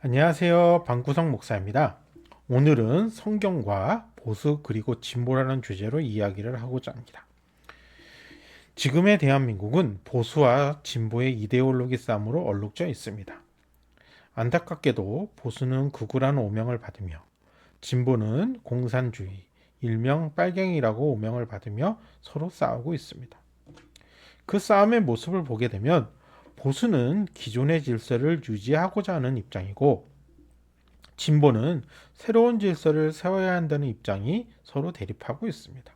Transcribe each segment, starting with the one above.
안녕하세요. 방구석 목사입니다. 오늘은 성경과 보수 그리고 진보라는 주제로 이야기를 하고자 합니다. 지금의 대한민국은 보수와 진보의 이데올로기 싸움으로 얼룩져 있습니다. 안타깝게도 보수는 극우라는 오명을 받으며 진보는 공산주의, 일명 빨갱이라고 오명을 받으며 서로 싸우고 있습니다. 그 싸움의 모습을 보게 되면 보수는 기존의 질서를 유지하고자 하는 입장이고 진보는 새로운 질서를 세워야 한다는 입장이 서로 대립하고 있습니다.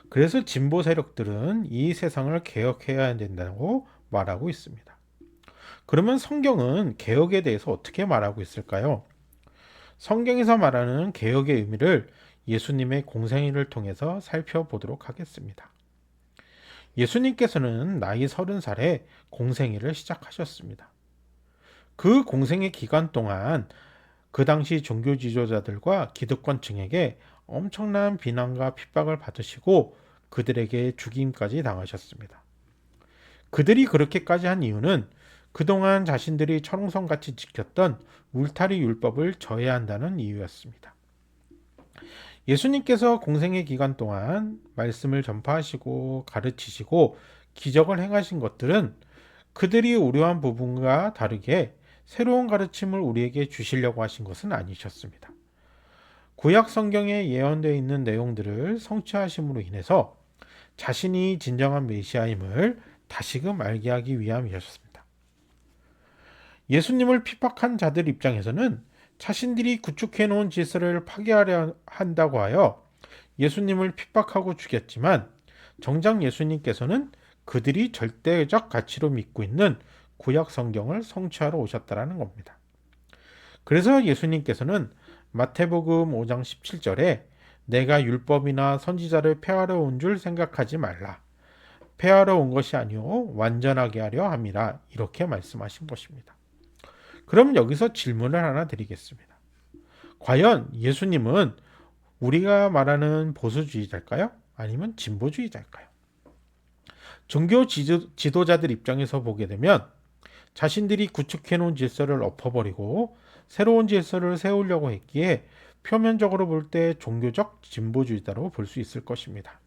그래서 진보 세력들은 이 세상을 개혁해야 된다고 말하고 있습니다. 그러면 성경은 개혁에 대해서 어떻게 말하고 있을까요? 성경에서 말하는 개혁의 의미를 예수님의 공생애를 통해서 살펴보도록 하겠습니다. 예수님께서는 나이 30살에 공생애를 시작하셨습니다. 그 공생애 기간 동안 그 당시 종교 지도자들과 기득권층에게 엄청난 비난과 핍박을 받으시고 그들에게 죽임까지 당하셨습니다. 그들이 그렇게까지 한 이유는 그동안 자신들이 철옹성같이 지켰던 울타리 율법을 져야 한다는 이유였습니다. 예수님께서 공생의 기간 동안 말씀을 전파하시고 가르치시고 기적을 행하신 것들은 그들이 우려한 부분과 다르게 새로운 가르침을 우리에게 주시려고 하신 것은 아니셨습니다. 구약 성경에 예언되어 있는 내용들을 성취하심으로 인해서 자신이 진정한 메시아임을 다시금 알게 하기 위함이었습니다. 예수님을 핍박한 자들 입장에서는 자신들이 구축해 놓은 질서를 파괴하려 한다고 하여 예수님을 핍박하고 죽였지만 정작 예수님께서는 그들이 절대적 가치로 믿고 있는 구약 성경을 성취하러 오셨다라는 겁니다. 그래서 예수님께서는 마태복음 5장 17절에 내가 율법이나 선지자를 폐하러 온 줄 생각하지 말라. 폐하러 온 것이 아니오 완전하게 하려 함이라 이렇게 말씀하신 것입니다. 그럼 여기서 질문을 하나 드리겠습니다. 과연 예수님은 우리가 말하는 보수주의자일까요? 아니면 진보주의자일까요? 종교 지도자들 입장에서 보게 되면 자신들이 구축해 놓은 질서를 엎어버리고 새로운 질서를 세우려고 했기에 표면적으로 볼 때 종교적 진보주의자로 볼 수 있을 것입니다.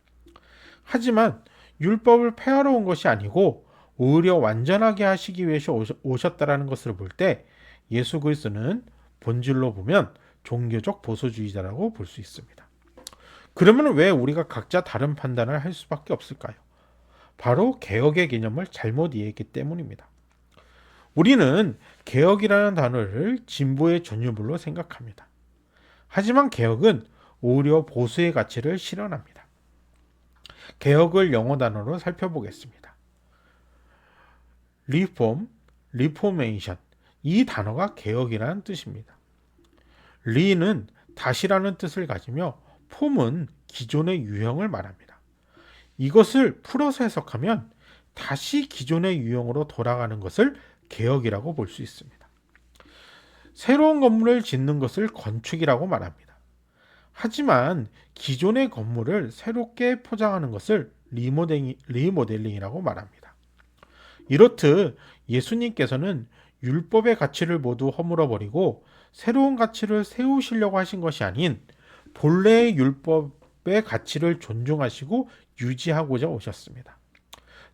하지만 율법을 폐하러 온 것이 아니고 오히려 완전하게 하시기 위해서 오셨다라는 것을 볼 때 예수 그리스도는 본질로 보면 종교적 보수주의자라고 볼 수 있습니다. 그러면 왜 우리가 각자 다른 판단을 할 수밖에 없을까요? 바로 개혁의 개념을 잘못 이해했기 때문입니다. 우리는 개혁이라는 단어를 진보의 전유물로 생각합니다. 하지만 개혁은 오히려 보수의 가치를 실현합니다. 개혁을 영어 단어로 살펴보겠습니다. 리폼, 리포메이션 이 단어가 개혁이라는 뜻입니다. 리는 다시라는 뜻을 가지며 폼은 기존의 유형을 말합니다. 이것을 풀어서 해석하면 다시 기존의 유형으로 돌아가는 것을 개혁이라고 볼 수 있습니다. 새로운 건물을 짓는 것을 건축이라고 말합니다. 하지만 기존의 건물을 새롭게 포장하는 것을 리모델링이라고 말합니다. 이렇듯 예수님께서는 율법의 가치를 모두 허물어버리고 새로운 가치를 세우시려고 하신 것이 아닌 본래의 율법의 가치를 존중하시고 유지하고자 오셨습니다.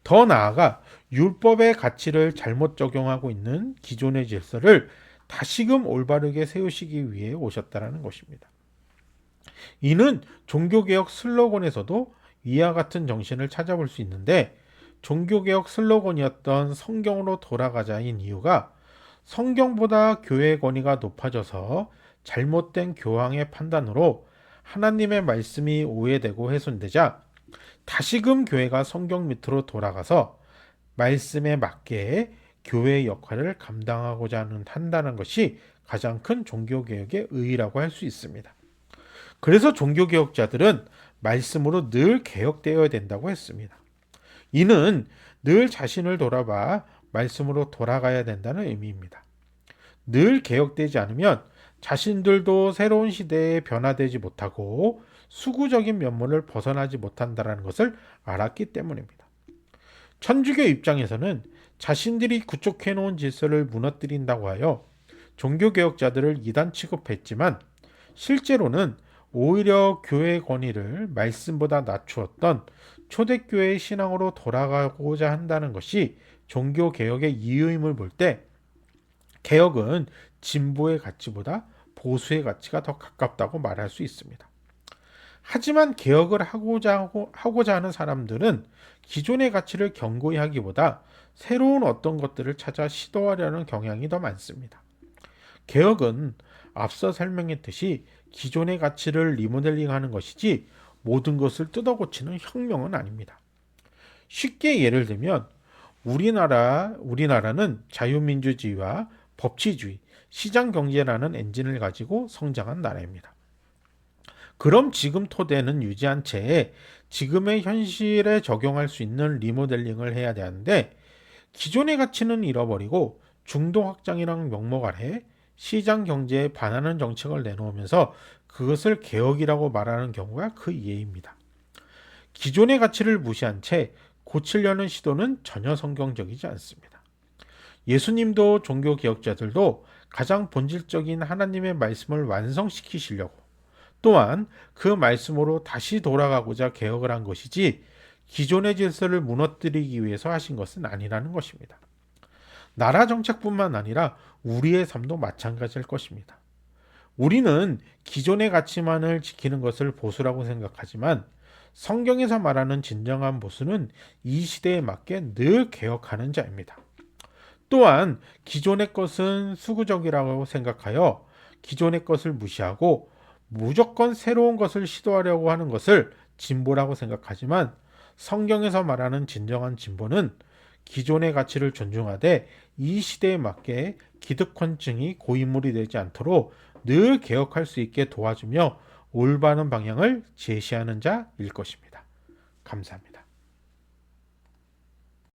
더 나아가 율법의 가치를 잘못 적용하고 있는 기존의 질서를 다시금 올바르게 세우시기 위해 오셨다는 것입니다. 이는 종교개혁 슬로건에서도 이와 같은 정신을 찾아볼 수 있는데 종교개혁 슬로건이었던 성경으로 돌아가자인 이유가 성경보다 교회의 권위가 높아져서 잘못된 교황의 판단으로 하나님의 말씀이 오해되고 훼손되자 다시금 교회가 성경 밑으로 돌아가서 말씀에 맞게 교회의 역할을 감당하고자 한다는 것이 가장 큰 종교개혁의 의의라고 할 수 있습니다. 그래서 종교개혁자들은 말씀으로 늘 개혁되어야 된다고 했습니다. 이는 늘 자신을 돌아봐 말씀으로 돌아가야 된다는 의미입니다. 늘 개혁되지 않으면 자신들도 새로운 시대에 변화되지 못하고 수구적인 면모를 벗어나지 못한다는 것을 알았기 때문입니다. 천주교 입장에서는 자신들이 구축해 놓은 질서를 무너뜨린다고 하여 종교개혁자들을 이단 취급했지만 실제로는 오히려 교회의 권위를 말씀보다 낮추었던 초대교회의 신앙으로 돌아가고자 한다는 것이 종교개혁의 이유임을 볼 때 개혁은 진보의 가치보다 보수의 가치가 더 가깝다고 말할 수 있습니다. 하지만 개혁을 하고자 하는 사람들은 기존의 가치를 견고히 하기보다 새로운 어떤 것들을 찾아 시도하려는 경향이 더 많습니다. 개혁은 앞서 설명했듯이 기존의 가치를 리모델링하는 것이지 모든 것을 뜯어고치는 혁명은 아닙니다. 쉽게 예를 들면 우리나라는 자유민주주의와 법치주의, 시장경제라는 엔진을 가지고 성장한 나라입니다. 그럼 지금 토대는 유지한 채 지금의 현실에 적용할 수 있는 리모델링을 해야 되는데 기존의 가치는 잃어버리고 중도 확장이랑 명목 아래 시장 경제에 반하는 정책을 내놓으면서 그것을 개혁이라고 말하는 경우가 그 예입니다. 기존의 가치를 무시한 채 고치려는 시도는 전혀 성경적이지 않습니다. 예수님도 종교 개혁자들도 가장 본질적인 하나님의 말씀을 완성시키시려고 또한 그 말씀으로 다시 돌아가고자 개혁을 한 것이지 기존의 질서를 무너뜨리기 위해서 하신 것은 아니라는 것입니다. 나라 정책뿐만 아니라 우리의 삶도 마찬가지일 것입니다. 우리는 기존의 가치만을 지키는 것을 보수라고 생각하지만 성경에서 말하는 진정한 보수는 이 시대에 맞게 늘 개혁하는 자입니다. 또한 기존의 것은 수구적이라고 생각하여 기존의 것을 무시하고 무조건 새로운 것을 시도하려고 하는 것을 진보라고 생각하지만 성경에서 말하는 진정한 진보는 기존의 가치를 존중하되 이 시대에 맞게 기득권층이 고인물이 되지 않도록 늘 개혁할 수 있게 도와주며 올바른 방향을 제시하는 자일 것입니다. 감사합니다.